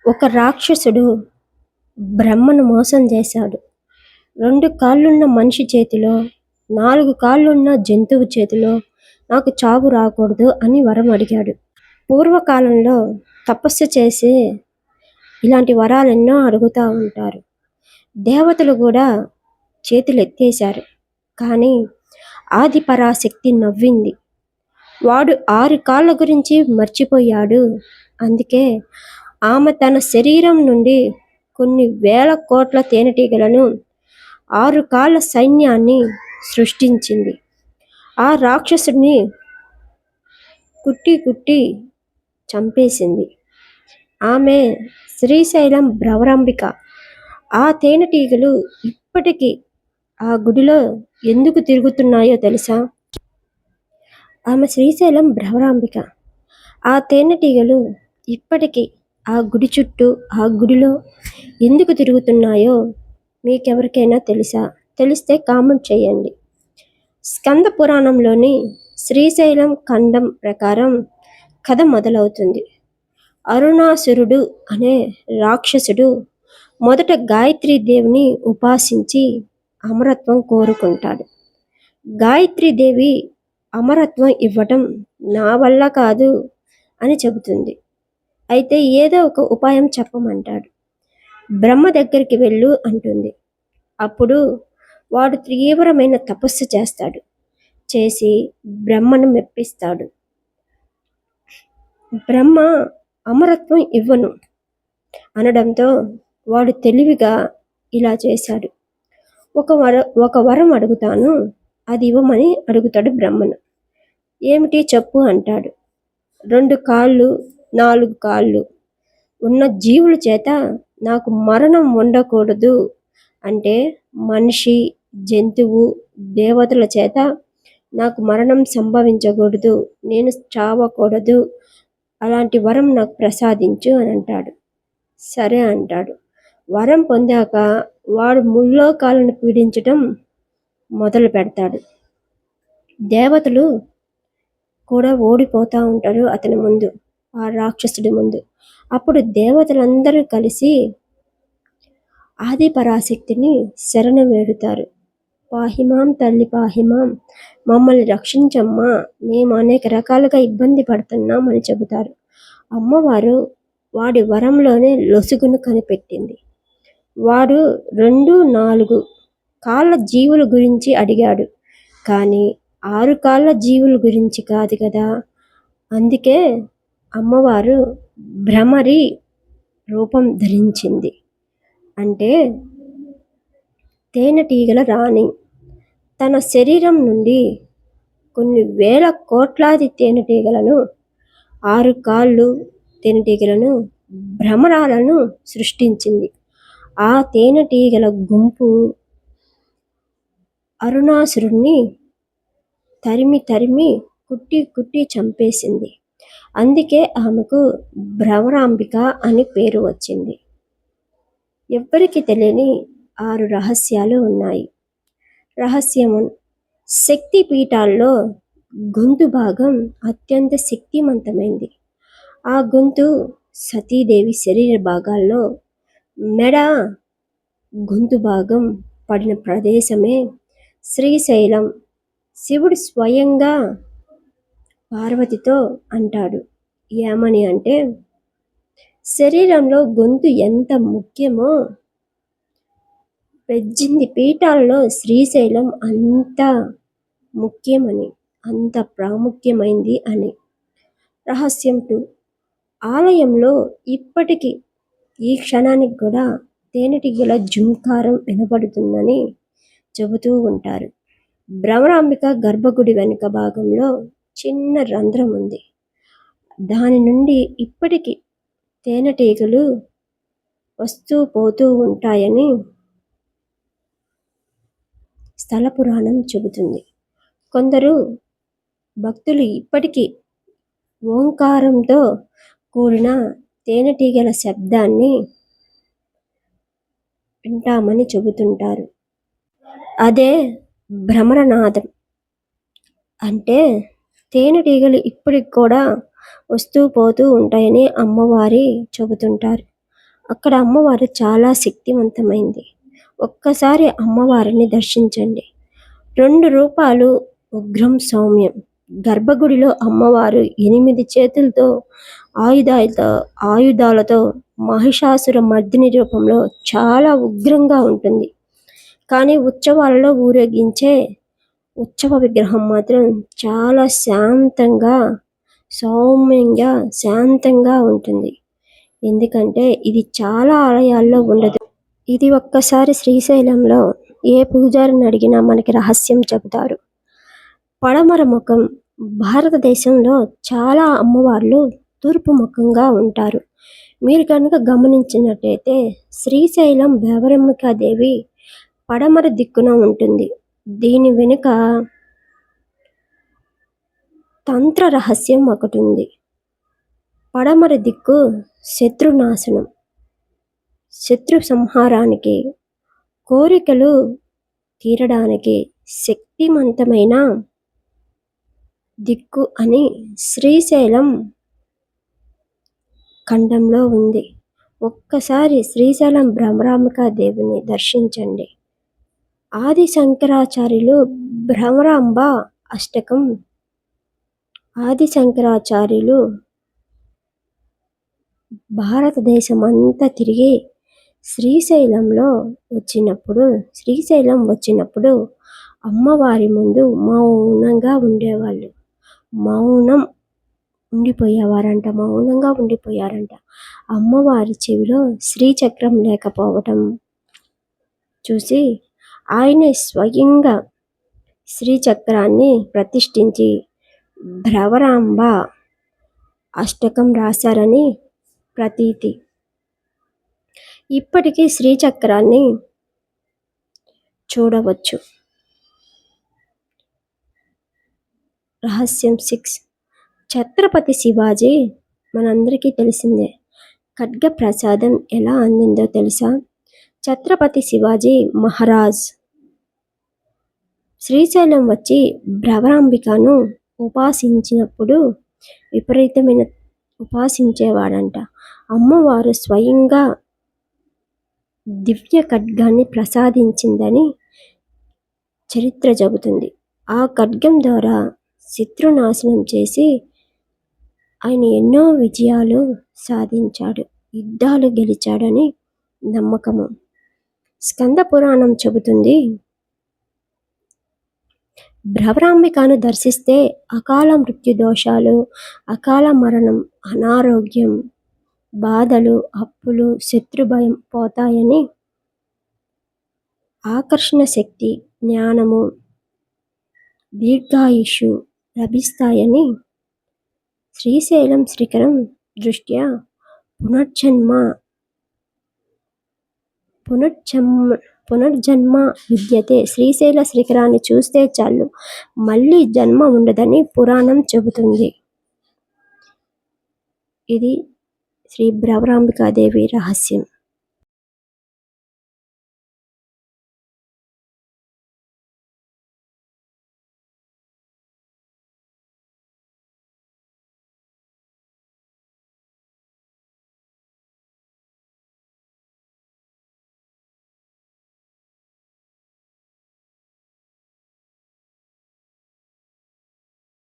ఒక రాక్షసుడు బ్రహ్మను మోసం చేశాడు. 2 కాళ్ళున్న మనిషి చేతిలో, 4 కాళ్ళున్న జంతువు చేతిలో నాకు చావు రాకూడదు అని వరం అడిగాడు. పూర్వకాలంలో తపస్సు చేసి ఇలాంటి వరాలెన్నో అడుగుతూ ఉంటారు. దేవతలు కూడా చేతులు ఎత్తేశారు. కానీ ఆది పరాశక్తి నవ్వింది. వాడు 6 కాళ్ళ గురించి మర్చిపోయాడు. అందుకే ఆమె తన శరీరం నుండి కొన్ని వేల కోట్ల తేనెటీగలను 6 కాళ్ళ సైన్యాన్ని సృష్టించింది. ఆ రాక్షసుడిని కుట్టి చంపేసింది. ఆమె శ్రీశైలం భ్రమరాంబిక. ఆ తేనెటీగలు ఇప్పటికీ ఆ గుడిలో ఎందుకు తిరుగుతున్నాయో తెలుసా? ఆమె శ్రీశైలం భ్రమరాంబిక. ఆ తేనెటీగలు ఇప్పటికీ ఆ గుడి చుట్టూ, ఆ గుడిలో ఎందుకు తిరుగుతున్నాయో మీకెవరికైనా తెలుసా? తెలిస్తే కామెంట్ చేయండి. స్కంద పురాణంలోని శ్రీశైలం ఖండం ప్రకారం కథ మొదలవుతుంది. అరుణాసురుడు అనే రాక్షసుడు మొదట గాయత్రీదేవిని ఉపాసించి అమరత్వం కోరుకుంటాడు. గాయత్రీదేవి అమరత్వం ఇవ్వటం నా వల్ల కాదు అని చెబుతుంది. అయితే ఏదో ఒక ఉపాయం చెప్పమంటాడు. బ్రహ్మ దగ్గరికి వెళ్ళు అంటుంది. అప్పుడు వాడు తీవ్రమైన తపస్సు చేస్తాడు. చేసి బ్రహ్మను మెప్పిస్తాడు. బ్రహ్మ అమరత్వం ఇవ్వను అనడంతో వాడు తెలివిగా ఇలా చేశాడు. ఒక వరం అడుగుతాను, అది ఇవ్వమని అడుగుతాడు బ్రహ్మను. ఏమిటి చెప్పు అంటాడు. 2 కాళ్ళు 4 కాళ్ళు ఉన్న జీవుల చేత నాకు మరణం ఉండకూడదు. అంటే మనిషి, జంతువు, దేవతల చేత నాకు మరణం సంభవించకూడదు, నేను చావకూడదు. అలాంటి వరం నాకు ప్రసాదించు అని అంటాడు. సరే అంటాడు. వరం పొందాక వాడు ముల్లోకాలను పీడించటం మొదలు పెడతాడు. దేవతలు కూడా ఓడిపోతూ ఉంటారు అతని ముందు, ఆ రాక్షసుడి ముందు. అప్పుడు దేవతలందరూ కలిసి ఆది పరాశక్తిని శరణ వేడుతారు. పాహిమాం తల్లి పాహిమాం, మమ్మల్ని రక్షించమ్మా, మేము అనేక రకాలుగా ఇబ్బంది పడుతున్నాం అని చెబుతారు. అమ్మవారు వాడి వరంలోనే లొసుగును కనిపెట్టింది. వాడు 2, 4 కాళ్ళ జీవుల గురించి అడిగాడు, కానీ 6 కాళ్ళ జీవుల గురించి కాదు కదా. అందుకే అమ్మవారు భ్రమరి రూపం ధరించింది. అంటే తేనెటీగల రాణి తన శరీరం నుండి కొన్ని వేల కోట్లాది తేనెటీగలను, 6 కాళ్ళు తేనెటీగలను, భ్రమరాలను సృష్టించింది. ఆ తేనెటీగల గుంపు అరుణాసురుణ్ణి తరిమి కుట్టి చంపేసింది. అందుకే ఆమెకు భ్రమరాంబిక అని పేరు వచ్చింది. ఎవ్వరికి తెలియని 6 రహస్యాలు ఉన్నాయి. రహస్యము: శక్తి పీఠాల్లో గొంతు భాగం అత్యంత శక్తివంతమైంది. ఆ గొంతు సతీదేవి శరీర భాగాల్లో మెడ, గొంతు భాగం పడిన ప్రదేశమే శ్రీశైలం. శివుడు స్వయంగా పార్వతితో అంటాడు. ఏమని అంటే, శరీరంలో గొంతు ఎంత ముఖ్యమో పెజ్జింది పీఠాల్లో శ్రీశైలం అంత ముఖ్యమని, అంత ప్రాముఖ్యమైంది అని. రహస్యం 2: ఆలయంలో ఇప్పటికీ ఈ క్షణానికి కూడా తేనెటీగల జుంకారం వినపడుతుందని చెబుతూ ఉంటారు. భ్రమరాంబిక గర్భగుడి వెనుక భాగంలో చిన్న రంధ్రం ఉంది. దాని నుండి ఇప్పటికీ తేనెటీగలు వస్తూ పోతూ ఉంటాయని స్థల పురాణం చెబుతుంది. కొందరు భక్తులు ఇప్పటికీ ఓంకారంతో కూడిన తేనెటీగల శబ్దాన్ని వింటామని చెబుతుంటారు. అదే భ్రమరనాదం. అంటే తేనెటీగలు ఇప్పటికి కూడా వస్తూ పోతూ ఉంటాయని అమ్మవారి చెబుతుంటారు. అక్కడ అమ్మవారు చాలా శక్తివంతమైంది. ఒక్కసారి అమ్మవారిని దర్శించండి. 2 రూపాలు ఉగ్రం సౌమ్యం. గర్భగుడిలో అమ్మవారు 8 చేతులతో ఆయుధాలతో మహిషాసుర మర్దిని రూపంలో చాలా ఉగ్రంగా ఉంటుంది. కానీ ఉత్సవాలలో ఊరేగించే ఉత్సవ విగ్రహం మాత్రం చాలా సౌమ్యంగా శాంతంగా ఉంటుంది. ఎందుకంటే ఇది చాలా ఆలయాల్లో ఉండదు. ఇది ఒక్కసారి శ్రీశైలంలో ఏ పూజారిని అడిగినా మనకి రహస్యం చెబుతారు. పడమర ముఖం. భారతదేశంలో చాలా అమ్మవార్లు తూర్పు ముఖంగా ఉంటారు. మీరు కనుక గమనించినట్టయితే శ్రీశైలం భ్రమరాంబికాదేవి పడమర దిక్కున ఉంటుంది. దీని వెనుక తంత్ర రహస్యం ఒకటి ఉంది. పడమర దిక్కు శత్రునాశనం, శత్రు సంహారానికి, కోరికలు తీరడానికి శక్తివంతమైన దిక్కు అని శ్రీశైలం ఖండంలో ఉంది. ఒక్కసారి శ్రీశైలం భ్రమరాంబికాదేవిని దర్శించండి. ఆది శంకరాచార్యులు భ్రమరాంబ అష్టకం ఆది శంకరాచార్యులు భారతదేశం అంతా తిరిగి శ్రీశైలం వచ్చినప్పుడు అమ్మవారి ముందు మౌనంగా ఉండేవాళ్ళు. మౌనంగా ఉండిపోయారంట. అమ్మవారి చెవిలో శ్రీచక్రం లేకపోవటం చూసి ఆయనే స్వయంగా శ్రీచక్రాన్ని ప్రతిష్ఠించి భ్రమరాంబ అష్టకం రాశారని ప్రతీతి. ఇప్పటికీ శ్రీచక్రాన్ని చూడవచ్చు. రహస్యం 6. ఛత్రపతి శివాజీ మనందరికీ తెలిసిందే. ఖడ్గ ప్రసాదం ఎలా అందిందో తెలుసా? ఛత్రపతి శివాజీ మహారాజ్ శ్రీశైలం వచ్చి భ్రమరాంబికను ఉపాసించేవాడంట. అమ్మవారు స్వయంగా దివ్య ఖడ్గాన్ని ప్రసాదించిందని చరిత్ర చెబుతుంది. ఆ ఖడ్గం ద్వారా శత్రునాశనం చేసి ఆయన ఎన్నో విజయాలు సాధించాడు, యుద్ధాలు గెలిచాడని నమ్మకము. స్కంద పురాణం చెబుతుంది, భ్రమరాంబికను దర్శిస్తే అకాల మృత్యు దోషాలు, అకాల మరణం, అనారోగ్యం, బాధలు, అప్పులు, శత్రుభయం పోతాయని, ఆకర్షణ శక్తి, జ్ఞానము, దీర్ఘాయుషు లభిస్తాయని, శ్రీశైలం శిఖరం దృష్ట్యా పునర్జన్మ విద్యతే. శ్రీశైల శిఖరాన్ని చూస్తే చాలు, మళ్ళీ జన్మ ఉండదని పురాణం చెబుతుంది. ఇది శ్రీ భ్రమరాంబికాదేవి రహస్యం.